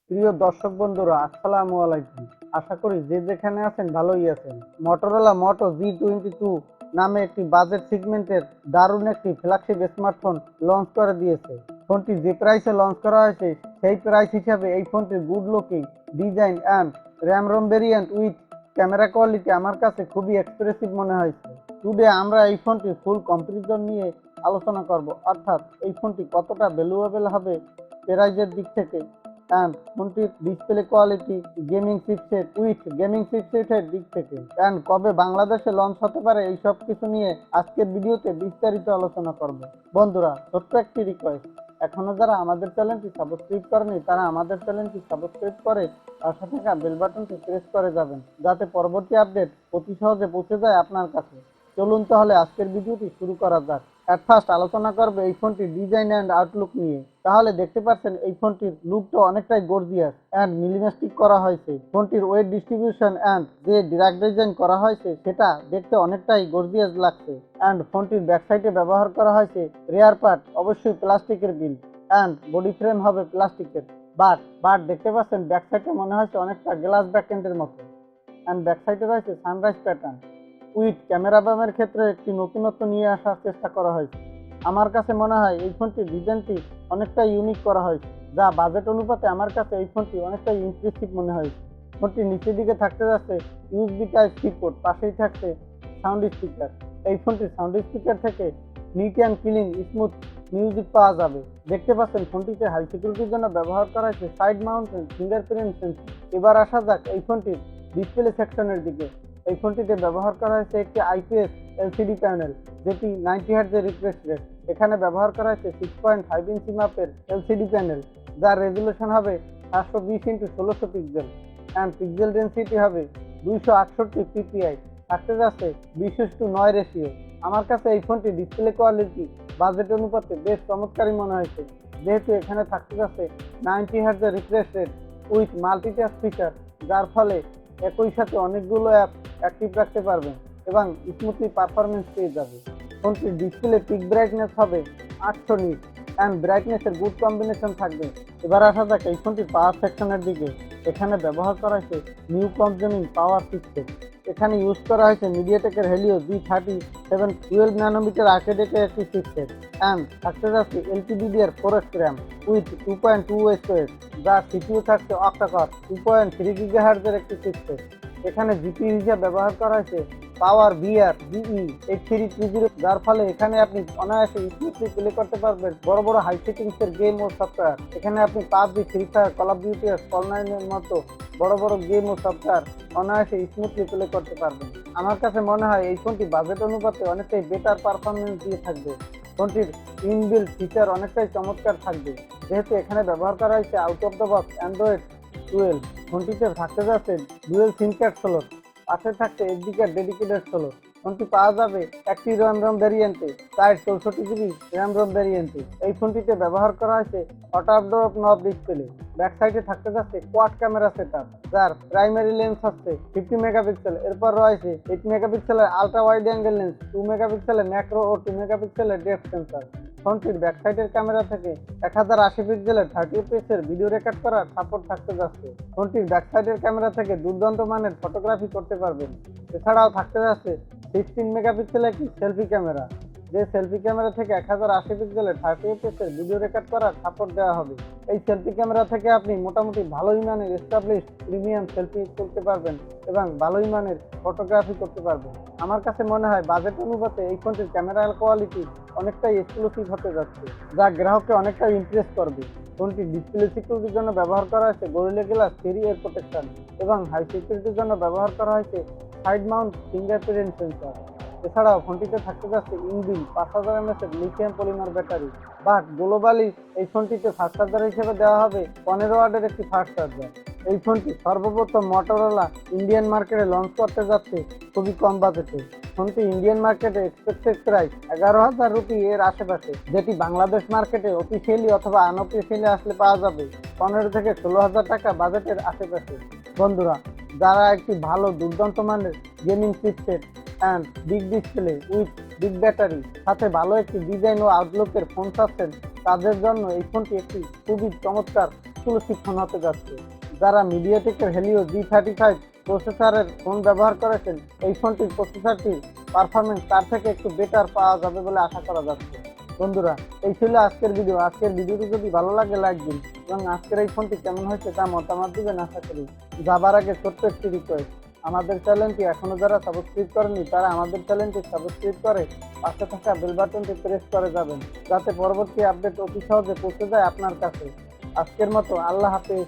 প্রিয় দর্শক বন্ধুরা, আসসালামু আলাইকুম। আশা করি যে যেখানে আছেন ভালোই আছেন। মটোরোলা মোটো G22 নামে একটি বাজেট সেগমেন্টের দারুণ একটি ফ্ল্যাগশিপ স্মার্টফোন লঞ্চ করে দিয়েছে। ফোনটি যে প্রাইসে লঞ্চ করা হয়েছে সেই প্রাইস হিসাবে এই ফোনটির good looking design and RAM ROM variant with camera quality আমার কাছে খুবই এক্সপ্রেসিভ মনে হয়েছে। টুডে আমরা এই ফোনটির ফুল কম্পারিজন নিয়ে আলোচনা করব, অর্থাৎ এই ফোনটি কতটা ভ্যালুয়েবল হবে প্রাইজের দিক থেকে, অ্যান্ড ফোনটির ডিসপ্লে কোয়ালিটি, গেমিং চিপসেটের দিক থেকে, অ্যান্ড কবে বাংলাদেশে লঞ্চ হতে পারে, এই সব কিছু নিয়ে আজকের ভিডিওতে বিস্তারিত আলোচনা করব। বন্ধুরা, ছোট্ট একটি রিকোয়েস্ট, এখনো যারা আমাদের চ্যানেলটি সাবস্ক্রাইব করেনি তারা আমাদের চ্যানেলটি সাবস্ক্রাইব করে পাশে থাকা বেল বাটনটি প্রেস করে যাবেন, যাতে পরবর্তী আপডেট অতি সহজে পৌঁছে যায় আপনার কাছে। চলুন তাহলে আজকের ভিডিওটি শুরু করা যাক। এট ফার্স্ট আলোচনা করবে এই ফোনটির ডিজাইন অ্যান্ড আউটলুক নিয়ে। তাহলে দেখতে পাচ্ছেন এই ফোনটির লুকটা অনেকটাই গর্জিয়াস অ্যান্ড মিনিমালিস্টিক করা হয়েছে। ফোনটির ওয়েট ডিস্ট্রিবিউশন অ্যান্ড যে ডিরাক্ট ডিজাইন করা হয়েছে সেটা দেখতে অনেকটাই গর্জিয়াস লাগছে। অ্যান্ড ফোনটির ব্যাক সাইডে ব্যবহার করা হয়েছে রেয়ার পার্ট অবশ্যই প্লাস্টিকের বিল্ড, অ্যান্ড বডি ফ্রেম হবে প্লাস্টিকের। বাট দেখতে পাচ্ছেন ব্যাক সাইডে মনে হয়েছে অনেকটা গ্লাস ব্যাকএন্ডের মতো। অ্যান্ড ব্যাক সাইডে রয়েছে সানরাইজ প্যাটার্ন উইথ ক্যামেরা বামের ক্ষেত্রে একটি নতুনত্ব নিয়ে আসার চেষ্টা করা হয়েছে। আমার কাছে মনে হয় এই ফোনটির ডিজাইনটি অনেকটা ইউনিক করা হয়েছে, যা বাজেট অনুপাতে আমার কাছে এই ফোনটি অনেকটা ইমপ্রেসিভ মনে হয়েছে। ফোনটির নিচের দিকে থাকতে যাচ্ছে ইউএসবি টাইপ সি পোর্ট, পাশেই থাকছে সাউন্ড স্পিকার। এই ফোনটির সাউন্ড স্পিকার থেকে neat and clean smooth music পাওয়া যাবে। দেখতে পাচ্ছেন ফোনটিতে হাই সিকিউরিটির জন্য ব্যবহার করা হয়েছে সাইড মাউন্টেন ফিঙ্গারপ্রিন্ট সেন্সর। এবার আসা যাক এই ফোনটির ডিসপ্লে সেকশনের দিকে। এই ফোনটিতে ব্যবহার করা হয়েছে একটি আইপিএস এলসিডি প্যানেল, যেটি 90 হার্টজের রিফ্রেশ রেট। এখানে ব্যবহার করা হয়েছে 6.5 ইঞ্চি মাপের এলসিডি প্যানেল, যার রেজুলেশন হবে 720x1600 pixel, and pixel density হবে 268 পিপিআই। থাকতে যাচ্ছে 20:9 রেশিও। আমার কাছে এই ফোনটি ডিসপ্লে কোয়ালিটি বাজেট অনুপাতে বেশ চমৎকারই মনে হয়েছে, যেহেতু এখানে থাকতে যাচ্ছে 90 হার্টজের refresh rate with multitask feature, যার ফলে একই সাথে অনেকগুলো অ্যাপ অ্যাক্টিভ রাখতে পারবেন এবং স্মুথলি পারফরমেন্স পেয়ে যাবে। ফোনটির ডিসপ্লে পিক ব্রাইটনেস হবে 800 নিট অ্যান্ড ব্রাইটনেসের গুড কম্বিনেশন থাকবে। এবার আসা যাক এই ফোনটির পাওয়ার সেকশনের দিকে। এখানে ব্যবহার করা হয়েছে নিউ কনজিউমিং পাওয়ার সিস্টেম। এখানে ইউজ করা হয়েছে মিডিয়াটেকের হেলিও G37 12 ন্যানোমিটার আর্কিটেক্টের একটি সিস্টেম, অ্যান্ড থাকতে যাচ্ছে LPDDR4X র্যাম উইথ 2.2 SOS, যার সিপিইউ থাকছে অক্টা-কোর 2.3 GHz-এর একটি সিস্টেম। এখানে জিপিইউ হিসেবে ব্যবহার করা হয়েছে পাওয়ার VR GE8330, যার ফলে এখানে আপনি অনায়াসে স্মুথলি প্লে করতে পারবেন বড় বড় হাই সেটিংসের গেম ও সফটওয়্যার। এখানে আপনি PUBG, free fire, call of duty, কল9-এর মতো বড় বড় গেম ও সফটওয়্যার অনায়াসে স্মুথলি প্লে করতে পারবেন। আমার কাছে মনে হয় এই ফোনটি বাজেট অনুপাতে অনেকটাই বেটার পারফরমেন্স দিয়ে থাকবে। ফোনটির ইনবিল্ট ফিচার অনেকটাই চমৎকার থাকবে, যেহেতু এখানে ব্যবহার করা হয়েছে out of the box Android 12। ফোনটিতে থাকতে যাচ্ছে ডুয়েল সিম কার্ড স্লট, পাশে থাকছে এসডি কার্ড ডেডিকেটেড স্লট। ফোনটি পাওয়া যাবে একটি র্যাম রোম ভ্যারিয়েন্টে, 64GB র্যাম রোম ভ্যারিয়েন্টে। এই ফোনটিতে ব্যবহার করা হয়েছে অটো আপডোর নব ডিসপ্লে। ব্যাক সাইডে থাকতে যাচ্ছে কোয়াড ক্যামেরা সেটআপ, যার প্রাইমারি লেন্স হচ্ছে 50 মেগাপিক্সেল। এরপর রয়েছে 8 মেগাপিক্সেলের আলট্রা ওয়াইড অ্যাঙ্গেল লেন্স, 2 মেগাপিক্সেলের ম্যাক্রো ও 2 মেগাপিক্সেলের ডেপথ সেন্সর। ফোনটির ব্যাক সাইডের ক্যামেরা থেকে 1080 পিক্সেলের 30 fps এর ভিডিও রেকর্ড করার সাপোর্ট থাকতে যাচ্ছে। ফোনটির ব্যাক সাইডের ক্যামেরা থেকে দুর্দান্ত মানের ফটোগ্রাফি করতে পারবেন। এছাড়াও থাকতে যাচ্ছে 16 মেগাপিক্সেলের একটি সেলফি ক্যামেরা, যে সেলফি ক্যামেরা থেকে 1080 পিক্সেলের 30 fps এর ভিডিও রেকর্ড করার সাপোর্ট দেওয়া হবে। এই সেলফি ক্যামেরা থেকে আপনি মোটামুটি ভালোই মানের এস্টাবলিশড প্রিমিয়াম সেলফি তুলতে পারবেন এবং ভালোই মানের ফটোগ্রাফি করতে পারবেন। আমার কাছে মনে হয় বাজেট অনুপাতে এই ফোনটির ক্যামেরার কোয়ালিটি অনেকটাই এক্সক্লুসিভ হতে যাচ্ছে, যা গ্রাহককে অনেকটাই ইমপ্রেস করবে। ফোনটির ডিসপ্লে সিকিউরিটির জন্য ব্যবহার করা হয়েছে গরিলা গ্লাস 3 এর প্রোটেকশন এবং হাই সিকিউরিটির জন্য ব্যবহার করা হয়েছে সাইড মাউন্ট ফিঙ্গারপ্রিন্ট সেন্সর। এছাড়াও ফোনটিতে থাকতে যাচ্ছে ইনবিল্ট 5000 mAh এর lithium polymer battery. But globally এই ফোনটিতে ফাস্ট চার্জার হিসেবে দেওয়া হবে 15 ওয়াটের একটি ফাস্ট চার্জার। এই ফোনটি সর্বপ্রথম মটোরোলা ইন্ডিয়ান মার্কেটে লঞ্চ করতে যাচ্ছে খুবই কম বাজেটে। ফোনটি ইন্ডিয়ান মার্কেটে এক্সপেক্টেড প্রাইস 11,000 রুপি এর আশেপাশে, যেটি বাংলাদেশ মার্কেটে অফিসিয়ালি অথবা আনঅফিসিয়ালি আসলে পাওয়া যাবে 15 থেকে 16,000 টাকা বাজেটের আশেপাশে। বন্ধুরা, যারা একটি ভালো দুর্দান্ত মানের gaming chipset and big display with big battery সাথে ভালো একটি ডিজাইন ও আউটলুকের ফোন চাচ্ছেন, তাদের জন্য এই ফোনটি একটি খুবই চমৎকার এক্সক্লুসিভ ফোন হতে যাচ্ছে। যারা মিডিয়াটেকের হেলিও G35 প্রসেসরের ফোন ব্যবহার করেছেন, এই ফোনটির প্রসেসরটির পারফরমেন্স তার থেকে একটু বেটার পাওয়া যাবে বলে আশা করা যাচ্ছে। বন্ধুরা, এই ছিল আজকের ভিডিও। আজকের ভিডিওটি যদি ভালো লাগে লাইক দিন এবং আজকের এই ফোনটি কেমন হয়েছে তা মতামত দিবেন আশা করি। যাবার আগে ছোট্ট একটি রিকোয়েস্ট, আমাদের চ্যানেলটি এখনো যারা সাবস্ক্রাইব করেনি তারা আমাদের চ্যানেলটি সাবস্ক্রাইব করে পাশে থাকা বেল বাটনটি প্রেস করে যাবেন, যাতে পরবর্তী আপডেট অতি সহজে পৌঁছে যায় আপনার কাছে। আজকের মতো আল্লাহ হাফেজ।